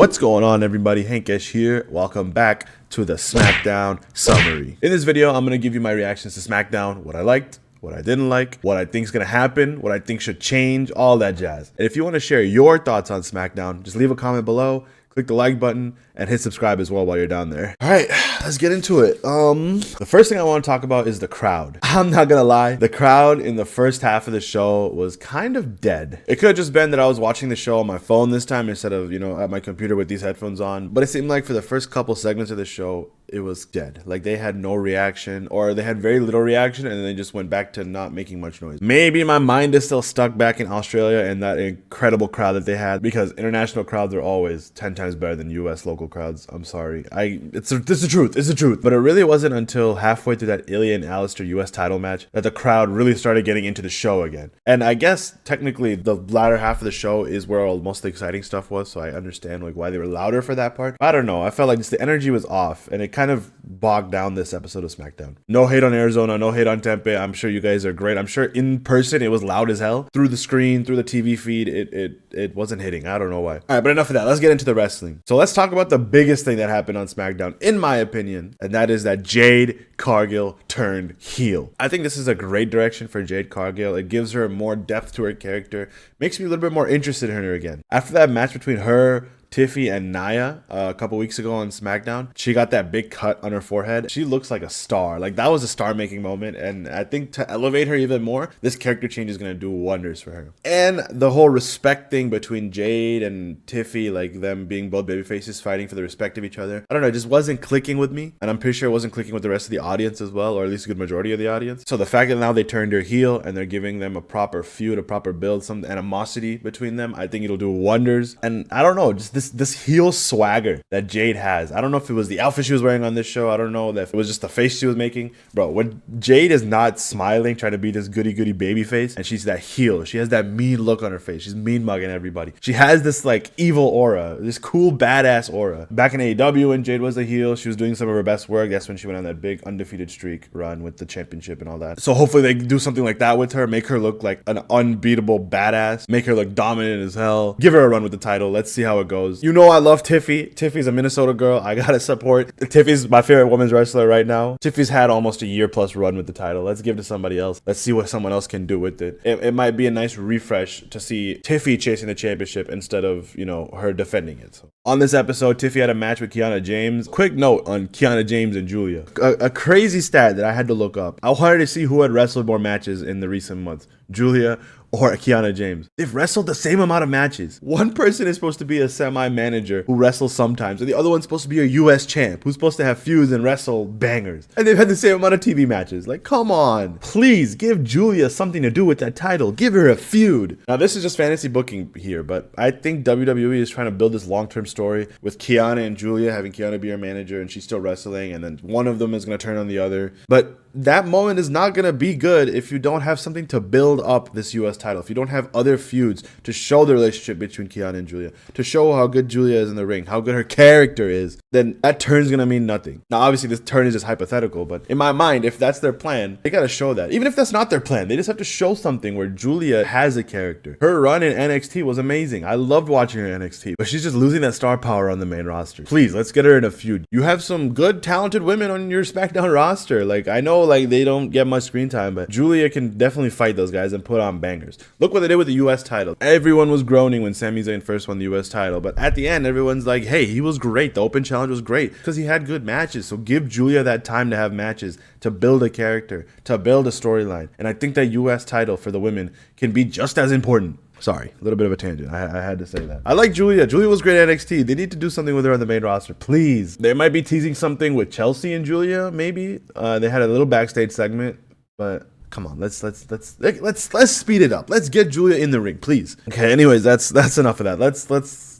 What's going on, everybody? Hankeshh here. Welcome back to the SmackDown summary. In this video, I'm going to give you my reactions to SmackDown, what I liked, what I didn't like, what I think is going to happen, what I think should change, all that jazz. And if you want to share your thoughts on SmackDown, just leave a comment below, click the like button, and hit subscribe as well while you're down there. All right, let's get into it. The first thing I want to talk about is the crowd. I'm not gonna lie, the crowd in the first half of the show was kind of dead. It could have just been that I was watching the show on my phone this time instead of, at my computer with these headphones on. But it seemed like for the first couple segments of the show, it was dead. Like they had no reaction, or they had very little reaction, and then they just went back to not making much noise. Maybe my mind is still stuck back in Australia and that incredible crowd that they had, because international crowds are always 10 times better than US local crowds. I'm sorry. It's the truth. It's the truth. But it really wasn't until halfway through that Ilya and Alistair US title match that the crowd really started getting into the show again. And I guess technically the latter half of the show is where most of the exciting stuff was, so I understand why they were louder for that part. I don't know. I felt like just the energy was off, and it kind of bogged down this episode of SmackDown. No hate on Arizona, no hate on Tempe. I'm sure you guys are great. I'm sure in person it was loud as hell. Through the screen, through the TV feed, it wasn't hitting. I don't know why. All right, but enough of that. Let's get into the wrestling. So let's talk about the biggest thing that happened on SmackDown, in my opinion, and that is that Jade Cargill turned heel. I think this is a great direction for Jade Cargill. It gives her more depth to her character, makes me a little bit more interested in her again. After that match between her, Tiffy, and Nia a couple weeks ago on SmackDown, she got that big cut on her forehead. She looks like a star. Like, that was a star-making moment, and I think to elevate her even more, this character change is going to do wonders for her. And the whole respect thing between Jade and Tiffy, like them being both babyfaces fighting for the respect of each other, I don't know, it just wasn't clicking with me, and I'm pretty sure it wasn't clicking with the rest of the audience as well, or at least a good majority of the audience. So the fact that now they turned her heel and they're giving them a proper feud, a proper build, some animosity between them, I think it'll do wonders. And I don't know, just this heel swagger that Jade has. I don't know if it was the outfit she was wearing on this show. I don't know if it was just the face she was making. Bro, when Jade is not smiling, trying to be this goody-goody baby face, and she's that heel, she has that mean look on her face. She's mean mugging everybody. She has this like evil aura, this cool badass aura. Back in AEW when Jade was a heel, she was doing some of her best work. That's when she went on that big undefeated streak run with the championship and all that. So hopefully they do something like that with her, make her look like an unbeatable badass, make her look dominant as hell, give her a run with the title. Let's see how it goes. I love Tiffy. Tiffy's a Minnesota girl. I gotta support. Tiffy's my favorite women's wrestler right now. Tiffy's had almost a year plus run with the title. Let's give it to somebody else. Let's see what someone else can do with it. It might be a nice refresh to see Tiffy chasing the championship instead of, her defending it. So, on this episode, Tiffy had a match with Kiana James. Quick note on Kiana James and Julia. A crazy stat that I had to look up. I wanted to see who had wrestled more matches in the recent months. Julia or Kiana James. They've wrestled the same amount of matches. One person is supposed to be a semi-manager who wrestles sometimes, and the other one's supposed to be a US champ who's supposed to have feuds and wrestle bangers. And they've had the same amount of TV matches. Like, come on. Please give Julia something to do with that title. Give her a feud. Now, this is just fantasy booking here, but I think WWE is trying to build this long-term story with Kiana and Julia, having Kiana be her manager, and she's still wrestling, and then one of them is going to turn on the other. But that moment is not going to be good if you don't have something to build up this US title, if you don't have other feuds to show the relationship between Kiana and Julia, to show how good Julia is in the ring, how good her character is, then that turn's going to mean nothing. Now, obviously, this turn is just hypothetical, but in my mind, if that's their plan, they got to show that. Even if that's not their plan, they just have to show something where Julia has a character. Her run in NXT was amazing. I loved watching her in NXT, but she's just losing that star power on the main roster. Please, let's get her in a feud. You have some good, talented women on your SmackDown roster. Like, I know they don't get much screen time, but Julia can definitely fight those guys and put on bangers. Look what they did with the US title. Everyone was groaning when Sami Zayn first won the US title, but at the end, everyone's like, hey, he was great. The open challenge was great because he had good matches. So give Julia that time to have matches, to build a character, to build a storyline. And I think that US title for the women can be just as important. Sorry, a little bit of a tangent. I had to say that. I like Julia. Julia was great at NXT. They need to do something with her on the main roster, please. They might be teasing something with Chelsea and Julia, maybe. They had a little backstage segment, but come on, let's speed it up. Let's get Julia in the ring, please. Okay, anyways, that's enough of that.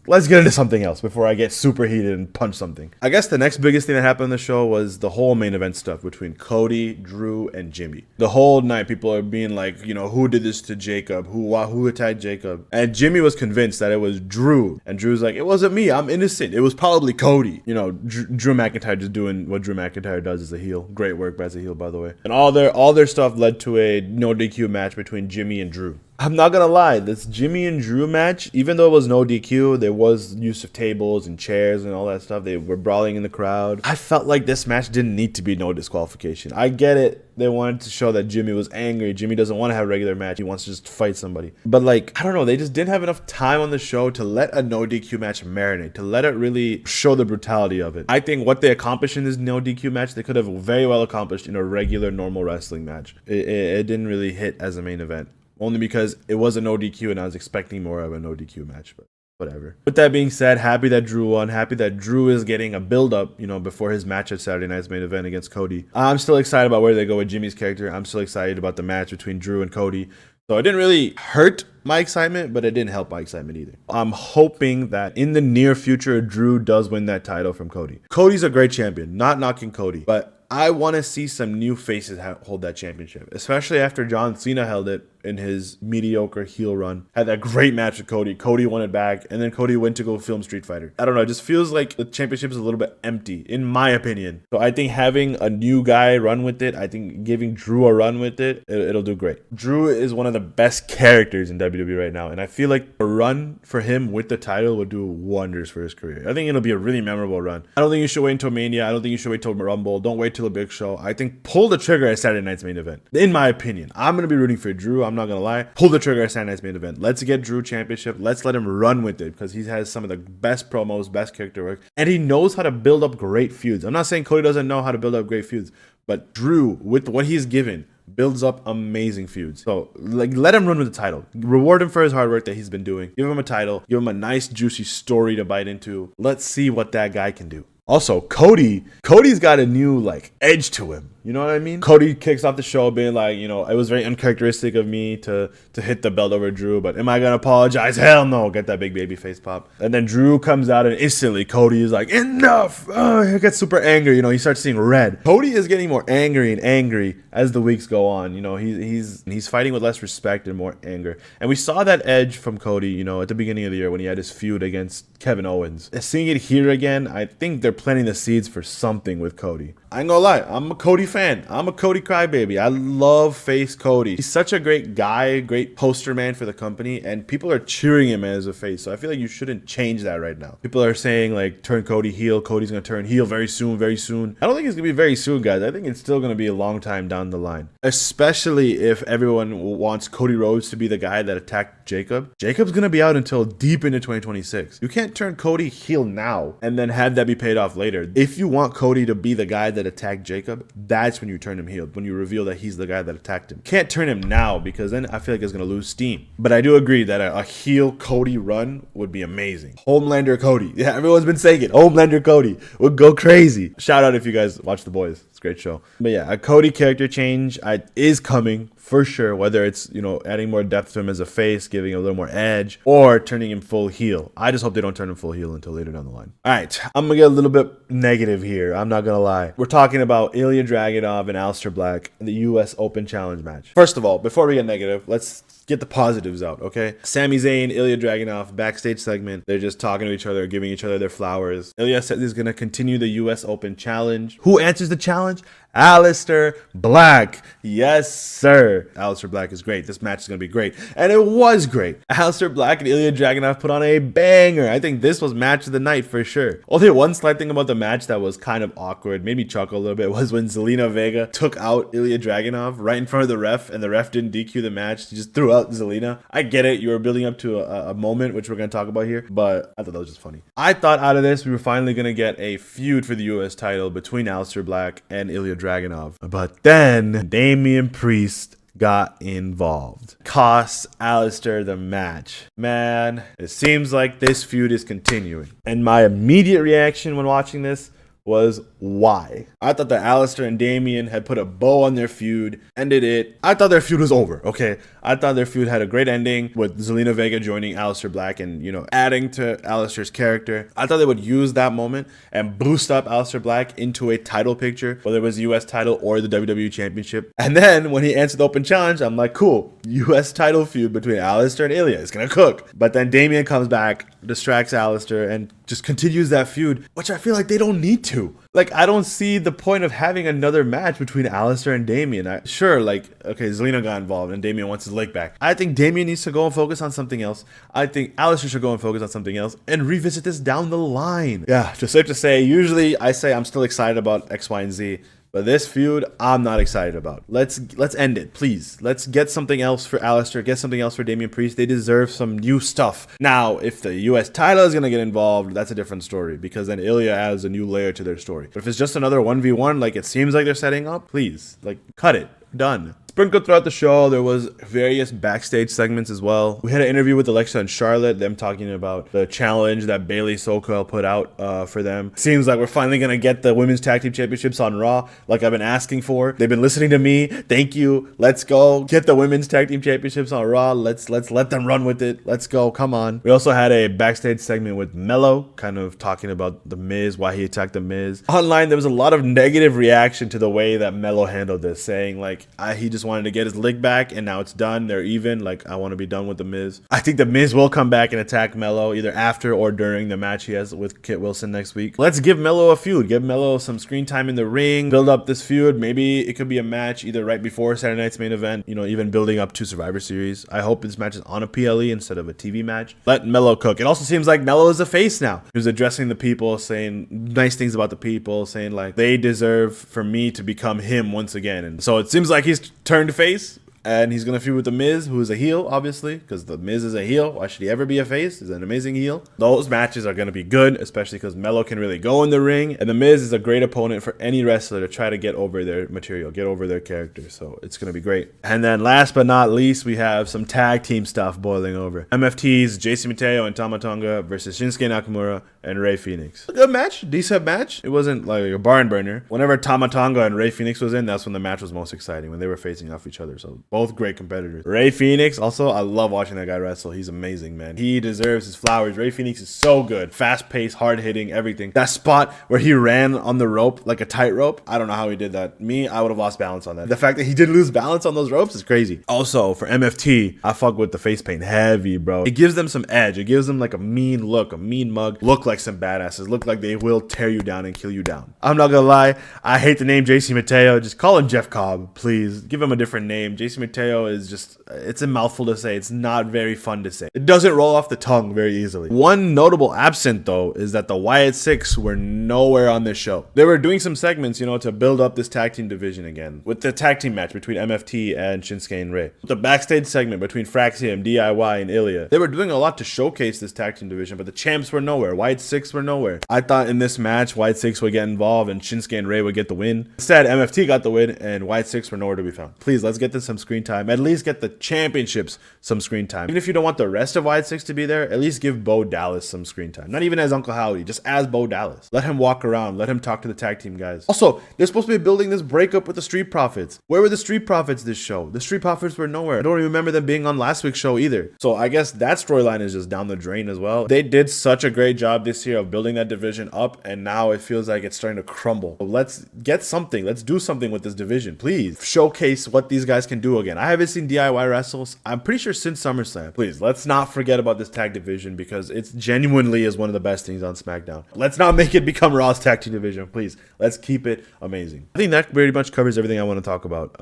Let's get into something else before I get super heated and punch something. I guess the next biggest thing that happened on the show was the whole main event stuff between Cody, Drew, and Jimmy. The whole night, people are being like, who did this to Jacob? Who attacked Jacob? And Jimmy was convinced that it was Drew. And Drew's like, it wasn't me. I'm innocent. It was probably Cody. Drew McIntyre just doing what Drew McIntyre does as a heel. Great work as a heel, by the way. And all their stuff led to a no DQ match between Jimmy and Drew. I'm not gonna lie, this Jimmy and Drew match, even though it was no DQ, there was use of tables and chairs and all that stuff. They were brawling in the crowd. I felt like this match didn't need to be no disqualification. I get it. They wanted to show that Jimmy was angry. Jimmy doesn't want to have a regular match. He wants to just fight somebody. But like, I don't know. They just didn't have enough time on the show to let a no DQ match marinate, to let it really show the brutality of it. I think what they accomplished in this no DQ match, they could have very well accomplished in a regular, normal wrestling match. It didn't really hit as a main event. Only because it was a no DQ and I was expecting more of a no DQ match. But whatever. With that being said, happy that Drew won. Happy that Drew is getting a build-up, before his match at Saturday night's main event against Cody. I'm still excited about where they go with Jimmy's character. I'm still excited about the match between Drew and Cody. So it didn't really hurt my excitement, but it didn't help my excitement either. I'm hoping that in the near future, Drew does win that title from Cody. Cody's a great champion, not knocking Cody, but I want to see some new faces hold that championship, especially after John Cena held it in his mediocre heel run. Had that great match with Cody. Cody won it back, and then Cody went to go film Street Fighter. I don't know. It just feels like the championship is a little bit empty, in my opinion. So I think having a new guy run with it, I think giving Drew a run with it, it'll do great. Drew is one of the best characters in WWE right now, and I feel like a run for him with the title would do wonders for his career. I think it'll be a really memorable run. I don't think you should wait until Mania. I don't think you should wait till Rumble. Don't wait till a big show. I think pull the trigger at Saturday night's main event. In my opinion, I'm going to be rooting for Drew. I'm not going to lie. Pull the trigger at Saturday night's main event. Let's get Drew championship. Let's let him run with it because he has some of the best promos, best character work, and he knows how to build up great feuds. I'm not saying Cody doesn't know how to build up great feuds, but Drew, with what he's given, builds up amazing feuds. So let him run with the title. Reward him for his hard work that he's been doing. Give him a title. Give him a nice juicy story to bite into. Let's see what that guy can do. Also, Cody's got a new edge to him. You know what I mean? Cody kicks off the show being like, it was very uncharacteristic of me to hit the belt over Drew, but am I going to apologize? Hell no. Get that big baby face pop. And then Drew comes out and instantly Cody is like, enough. He gets super angry. He starts seeing red. Cody is getting more angry and angry as the weeks go on. He's fighting with less respect and more anger. And we saw that edge from Cody, at the beginning of the year when he had his feud against Kevin Owens. Seeing it here again, I think they're planting the seeds for something with Cody. I ain't gonna lie, I'm a Cody fan. I'm a Cody crybaby. I love face Cody. He's such a great guy, great poster man for the company, and people are cheering him as a face. So I feel like you shouldn't change that right now. People are saying turn Cody heel. Cody's gonna turn heel very soon, very soon. I don't think it's gonna be very soon, guys. I think it's still gonna be a long time down the line. Especially if everyone wants Cody Rhodes to be the guy that attacked Jacob. Jacob's gonna be out until deep into 2026. You can't turn Cody heel now and then have that be paid off later. If you want Cody to be the guy that attacked Jacob, that's when you turn him heel, when you reveal that he's the guy that attacked him. Can't turn him now because then I feel like it's going to lose steam. But I do agree that a heel Cody run would be amazing. Homelander Cody. Yeah, everyone's been saying it. Homelander Cody would go crazy. Shout out if you guys watch The Boys. It's a great show. But yeah, a Cody character change is coming for sure, whether it's, adding more depth to him as a face, giving a little more edge, or turning him full heel. I just hope they don't turn him full heel until later down the line. All right, I'm going to get a little bit negative here. I'm not going to lie. We're talking about Ilya Dragunov and Aleister Black in the US Open Challenge match. First of all, before we get negative, let's get the positives out, okay? Sami Zayn, Ilya Dragunov, backstage segment. They're just talking to each other, giving each other their flowers. Ilya says he's going to continue the US Open Challenge. Who answers the challenge? Aleister Black. Yes, sir. Aleister Black is great. This match is going to be great. And it was great. Aleister Black and Ilya Dragunov put on a banger. I think this was match of the night for sure. Only one slight thing about the match that was kind of awkward, made me chuckle a little bit, was when Zelina Vega took out Ilya Dragunov right in front of the ref, and the ref didn't DQ the match. He just threw out Zelina. I get it. You were building up to a moment, which we're going to talk about here, but I thought that was just funny. I thought out of this, we were finally going to get a feud for the US title between Aleister Black and Ilya Dragunov. But then Damian Priest got involved. Cost Aleister the match. Man, it seems like this feud is continuing. And my immediate reaction when watching this was why. I thought that Aleister and Damian had put a bow on their feud, ended it. I thought their feud was over, okay? I thought their feud had a great ending with Zelina Vega joining Aleister Black and, adding to Aleister's character. I thought they would use that moment and boost up Aleister Black into a title picture, whether it was the US title or the WWE Championship. And then when he answered the open challenge, I'm like, cool, US title feud between Aleister and Ilya is gonna cook. But then Damian comes back distracts Alistair, and just continues that feud, which I feel like they don't need to. Like, I don't see the point of having another match between Alistair and Damian. Sure, like, okay, Zelina got involved and Damian wants his leg back. I think Damian needs to go and focus on something else. I think Alistair should go and focus on something else and revisit this down the line. Yeah, just safe to say, usually I say I'm still excited about X, Y, and Z. But this feud, I'm not excited about. Let's end it, please. Let's get something else for Alistair. Get something else for Damian Priest. They deserve some new stuff. Now, if the US title is going to get involved, that's a different story. Because then Ilya adds a new layer to their story. But if it's just another 1v1 like it seems like they're setting up, please, like, cut it. Done. Sprinkled throughout the show, there was various backstage segments as well. We had an interview with Alexa and Charlotte, them talking about the challenge that Bayley Sokol put out for them. Seems like we're finally going to get the Women's Tag Team Championships on Raw, like I've been asking for. They've been listening to me. Thank you. Let's go. Get the Women's Tag Team Championships on Raw. Let's let them run with it. Let's go. Come on. We also had a backstage segment with Melo, kind of talking about The Miz, why he attacked The Miz. Online, there was a lot of negative reaction to the way that Melo handled this, saying like, he just wanted to get his leg back and now it's done. They're even. Like, I want to be done with The Miz. I think The Miz will come back and attack Melo either after or during the match he has with Kit Wilson next week. Let's give Melo a feud. Give Melo some screen time in the ring. Build up this feud. Maybe it could be a match either right before Saturday night's main event, you know, even building up to Survivor Series. I hope this match is on a PLE instead of a TV match. Let Melo cook. It also seems like Melo is a face now. He was addressing the people, saying nice things about the people, saying like they deserve for me to become him once again. And so it seems like he's turned face. And he's going to feud with The Miz, who is a heel, obviously, because The Miz is a heel. Why should he ever be a face? He's an amazing heel. Those matches are going to be good, especially because Melo can really go in the ring. And The Miz is a great opponent for any wrestler to try to get over their material, get over their character. So it's going to be great. And then last but not least, we have some tag team stuff boiling over. MFT's JC Mateo and Tama Tonga versus Shinsuke Nakamura and Rey Fenix. A good match, decent match. It wasn't like a barn burner. Whenever Tama Tonga and Rey Fenix was in, that's when the match was most exciting, when they were facing off each other. So both great competitors. Rey Fenix, also, I love watching that guy wrestle. He's amazing, man. He deserves his flowers. Rey Fenix is so good. Fast-paced, hard-hitting, everything. That spot where he ran on the rope like a tightrope, I don't know how he did that. Me, I would have lost balance on that. The fact that he did lose balance on those ropes is crazy. Also, for MFT, I fuck with the face paint heavy, bro. It gives them some edge. It gives them like a mean look, a mean mug. Look like some badasses. Look like they will tear you down and kill you down. I'm not gonna lie, I hate the name JC Mateo. Just call him Jeff Cobb, please. Give him a different name. JC Mateo is just, it's a mouthful to say. It's not very fun to say. It doesn't roll off the tongue very easily. One notable absent, though, is that the Wyatt Six were nowhere on this show. They were doing some segments, you know, to build up this tag team division again, with the tag team match between MFT and Shinsuke and Rey. The backstage segment between Fraxium, DIY, and Ilya. They were doing a lot to showcase this tag team division, but the champs were nowhere. Wyatt Six were nowhere. I thought in this match, Wyatt Six would get involved and Shinsuke and Rey would get the win. Instead, MFT got the win and Wyatt Six were nowhere to be found. Please, let's get this some screen time. At least get the championships some screen time. Even if you don't want the rest of Wyatt Six to be there, at least give Bo Dallas some screen time. Not even as Uncle Howdy, just as Bo Dallas. Let him walk around. Let him talk to the tag team guys. Also, they're supposed to be building this breakup with the Street Profits. Where were the Street Profits this show? The Street Profits were nowhere. I don't even remember them being on last week's show either. So I guess that storyline is just down the drain as well. They did such a great job this year of building that division up, and now it feels like it's starting to crumble. So let's get something. Let's do something with this division. Please showcase what these guys can do again. I haven't seen DIY wrestles, I'm pretty sure, since SummerSlam. Please, let's not forget about this tag division because it's genuinely is one of the best things on SmackDown. Let's not make it become Raw's tag team division. Please, let's keep it amazing. I think that pretty much covers everything I want to talk about.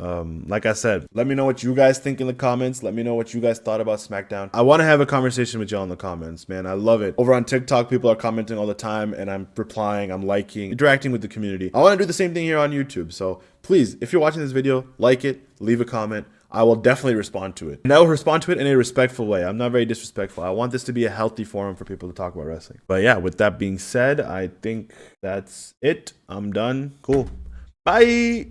Like I said, let me know what you guys think in the comments. Let me know what you guys thought about SmackDown. I want to have a conversation with y'all in the comments, man. I love it. Over on TikTok, people are commenting all the time and I'm replying, I'm liking, interacting with the community. I want to do the same thing here on YouTube. So please, if you're watching this video, like it, leave a comment. I will definitely respond to it. And I will respond to it in a respectful way. I'm not very disrespectful. I want this to be a healthy forum for people to talk about wrestling. But yeah, with that being said, I think that's it. I'm done. Cool. Bye.